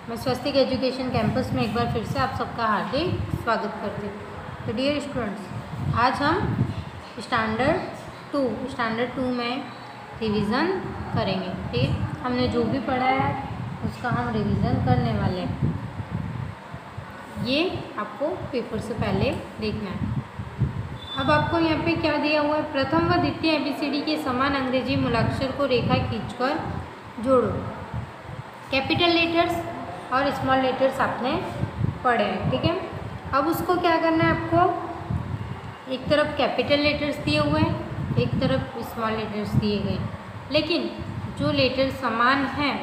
मैं स्वस्तिक education campus में एक बार फिर से आप सबका हार्दिक स्वागत करती हूँ। तो डियर स्टूडेंट्स, आज हम स्टैंडर्ड टू में रिवीजन करेंगे। ठीक है, हमने जो भी पढ़ा है उसका हम रिवीजन करने वाले हैं। ये आपको पेपर से पहले देखना है। अब आपको यहाँ पे क्या दिया हुआ है, प्रथम व द्वितीय ABCD के समान अंग्रेजी मूलाक्षर को रेखा खींचकर जोड़ो। कैपिटल लेटर्स और स्मॉल लेटर्स आपने पढ़े हैं। ठीक है, अब उसको क्या करना है, आपको एक तरफ कैपिटल लेटर्स दिए हुए हैं, एक तरफ स्मॉल लेटर्स दिए गए, लेकिन जो लेटर्स समान हैं,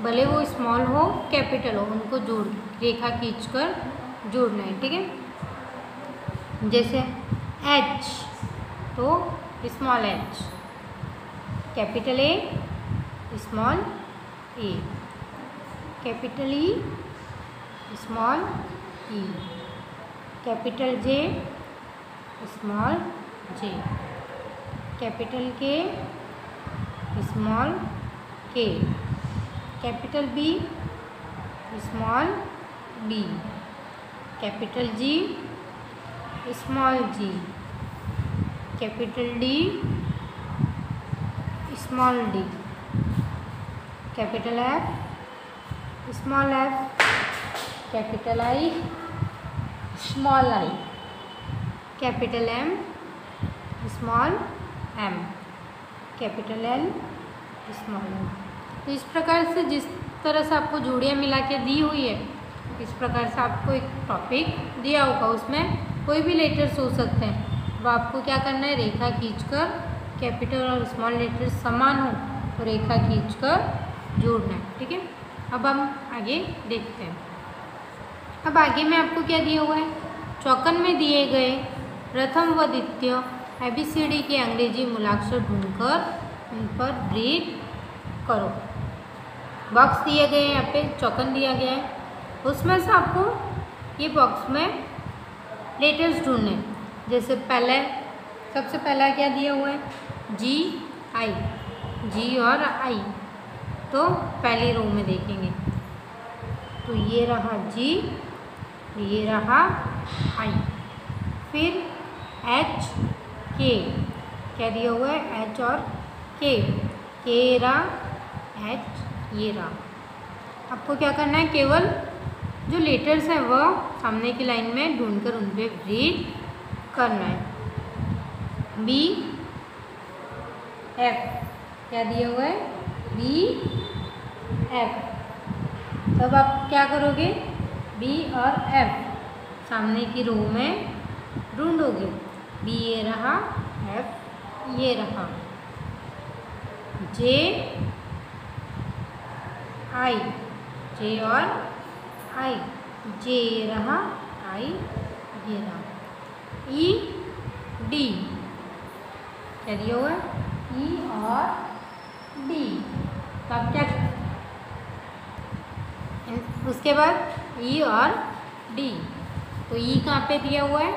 भले वो स्मॉल हो कैपिटल हो, उनको जोड़ रेखा खींचकर जोड़ना है। ठीक है, जैसे H तो small h, capital A small a, capital E small e, capital J small j, capital K small k, capital B small b, capital G small g, capital D small d, capital F small f, capital I small I, capital M small m, capital L small l। तो इस प्रकार से जिस तरह से आपको जोड़ियाँ मिला के दी हुई है, इस प्रकार से आपको एक टॉपिक दिया होगा, उसमें कोई भी लेटर्स हो सकते हैं, वो आपको क्या करना है, रेखा खींचकर कैपिटल और स्मॉल लेटर्स समान हो तो रेखा खींचकर जोड़ना है। ठीक है, अब हम आगे देखते हैं। अब आगे में आपको क्या दिया हुआ है, चौकन में दिए गए प्रथम व द्वितीय ABCD के अंग्रेजी मूलाक्षर ढूंढकर उन पर ब्रीथ करो। बॉक्स दिए गए हैं, यहाँ पे चौकन दिया गया है, उसमें से आपको ये बॉक्स में लेटर्स ढूंढने। जैसे पहले सबसे पहला क्या दिया हुआ है, G और I, तो पहली रो में देखेंगे तो ये रहा G, ये रहा I, फिर H K, क्या दिया हुआ है, H और K, K रहा, H ये रहा। आपको क्या करना है, केवल जो लेटर्स हैं वह सामने की लाइन में ढूंढकर उन पर ब्रीथ करना है। B F, क्या दिया हुआ है, B F, तब आप क्या करोगे, B और F सामने की रो में ढूंढोगे। B ये रहा, F ये रहा, J I, J और I, J ये रहा, I ये रहा, E D, क्या दिया हुआ है, E और D, तो आप क्या, उसके बाद E और D, तो E कहाँ पे दिया हुआ है,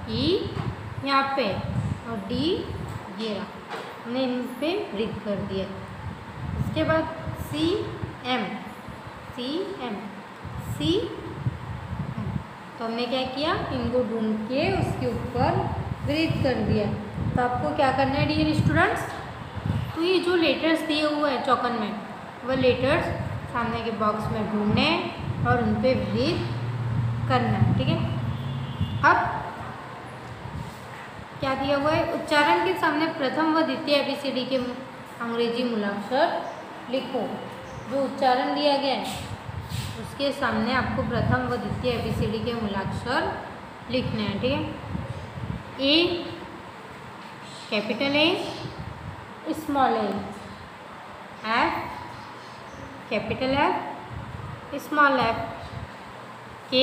E यहाँ पे और D ये रहा, हमने इन पे ब्रीथ कर दिया। उसके बाद C M, तो हमने क्या किया, इनको ढूंढ के उसके ऊपर ब्रीथ कर दिया। तो आपको क्या करना है डियर स्टूडेंट्स, तो ये जो लेटर्स दिए हुए हैं चौकन में, वह लेटर्स सामने के बॉक्स में ढूंढने और उन पे ब्रीथ करना है। ठीक है, अब क्या दिया हुआ है, उच्चारण के सामने प्रथम व द्वितीय ABCD के अंग्रेजी मूलाक्षर लिखो। जो उच्चारण दिया गया है उसके सामने आपको प्रथम व द्वितीय ABCD के मूलाक्षर लिखने हैं। ठीक है, A capital A small a, F capital F small f, K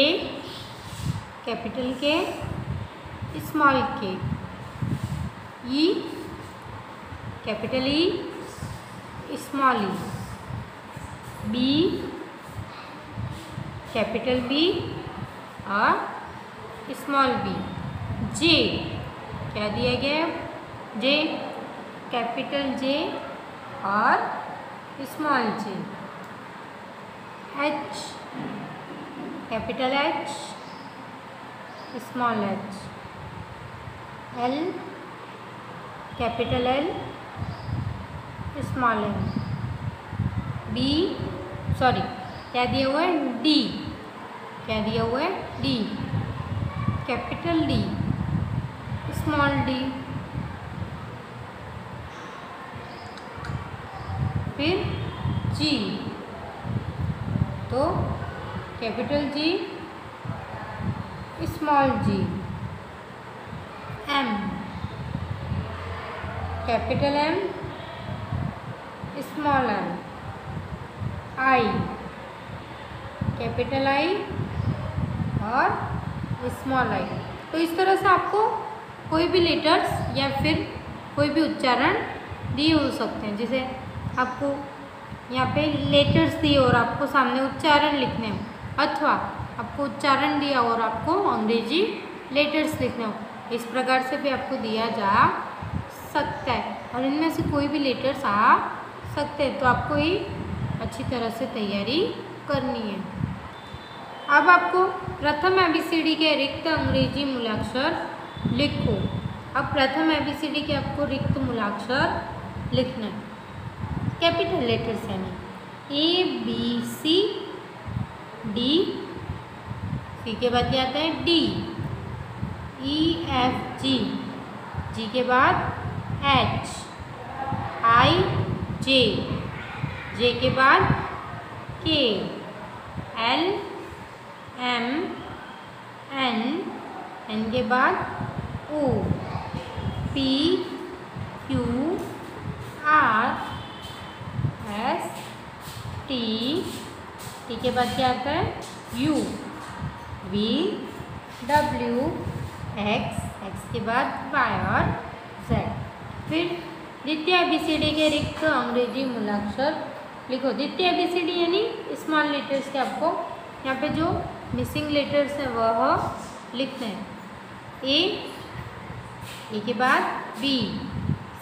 capital K small k, E capital E small e, B capital B और स्मॉल b, J क्या दिया गया है, J कैपिटल J और small j, H capital H, small H, L, capital L, small L, D, sorry क्या दिया हुआ है, डी, क्या दिया हुआ है, D, capital D, small D, फिर जी, तो capital G, small G, M, capital M, small M, I, capital I और स्मॉल आई। तो इस तरह से आपको कोई भी लेटर्स या फिर कोई भी उच्चारण दिए हो सकते हैं। जैसे आपको यहाँ पे लेटर्स दिए और आपको सामने उच्चारण लिखने हो, अथवा आपको उच्चारण दिया और आपको अंग्रेजी लेटर्स लिखने हो, इस प्रकार से भी आपको दिया जा सकता है और इनमें से कोई भी लेटर्स आ सकते हैं। तो आपको ही अच्छी तरह से तैयारी करनी है। अब आपको प्रथम ABCD के रिक्त अंग्रेजी मूलाक्षर लिखो। अब प्रथम ABCD के आपको रिक्त मूलाक्षर लिखना है, कैपिटल लेटर्स यानी ABC, D, C के बाद क्या आता है, D, EFG, G के बाद H, IJ, J के बाद K, L, M, N, N के बाद O, P, Q, R, S, T, T के बाद क्या आता है, U, V, W, X, X के बाद Y और Z। फिर द्वितीय ABCD के रिक्त अंग्रेजी मूलाक्षर लिखो। द्वितीय ABCD यानी स्मॉल लेटर्स के आपको यहाँ पे जो मिसिंग लेटर्स हैं वह लिखते हैं। ए के बाद B,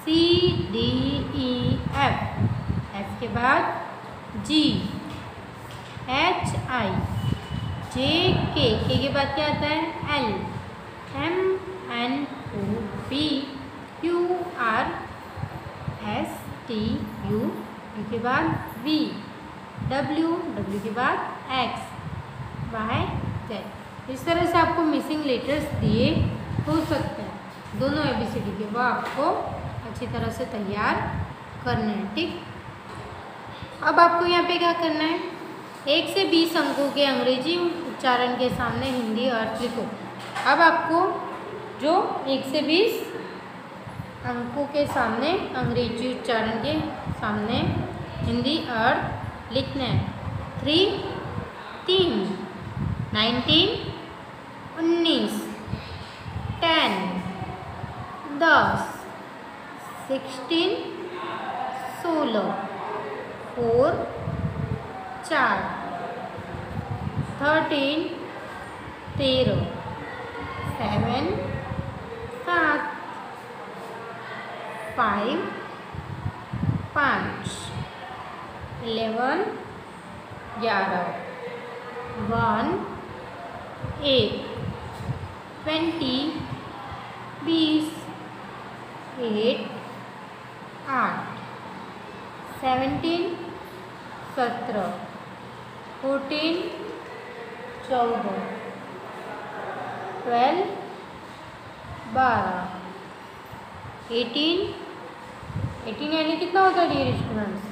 C, D, E, F, F के बाद G, H, I, J, K, K के बाद क्या आता है, L, M, N, O, P, Q, R, S, T, U, U के बाद V, W, W के बाद X, Y, Z। इस तरह से आपको मिसिंग लेटर्स दिए हो सकते हैं दोनों ABCD के, वह आपको अच्छी तरह से तैयार करना है। ठीक, अब आपको यहाँ पे क्या करना है, 1 से 20 अंकों के अंग्रेजी उच्चारण के सामने हिंदी अर्थ लिखो। अब आपको जो 1 से 20 अंकों के सामने अंग्रेजी उच्चारण के सामने हिंदी अर्थ लिखना है। 3, 19, 19, 10, 10, 16, 16, 4, 4, 13, 13, 7, 7, 5, 5, 11, 11, 1, 1, 20, 20, 8, 8, 17, 17, 14, 14, 12, 12, 18, 18 यानी कितना होता है डियर स्टूडेंट्स,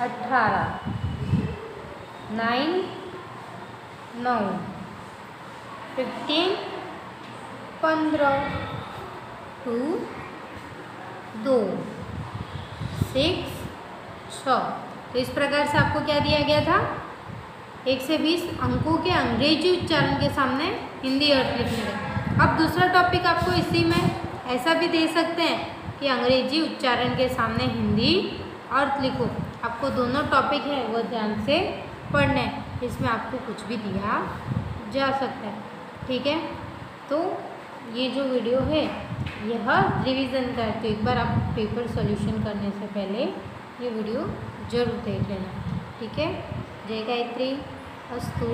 18, 9, 9, 15, 15, 2, 2, 6, 6। तो इस प्रकार से आपको क्या दिया गया था, 1 से 20 अंकों के अंग्रेजी उच्चारण के सामने हिंदी अर्थ लिखने का। अब दूसरा टॉपिक आपको इसी में ऐसा भी दे सकते हैं कि अंग्रेजी उच्चारण के सामने हिंदी अर्थ लिखो। आपको दोनों टॉपिक है वो ध्यान से पढ़ना है, इसमें आपको कुछ भी दिया जा सकता है। ठीक है, तो ये जो वीडियो है यह रिवीजन का है, तो एक बार आप पेपर सॉल्यूशन करने से पहले ये वीडियो जरूर देख लेना। ठीक है, जय गायत्री, अस्तु।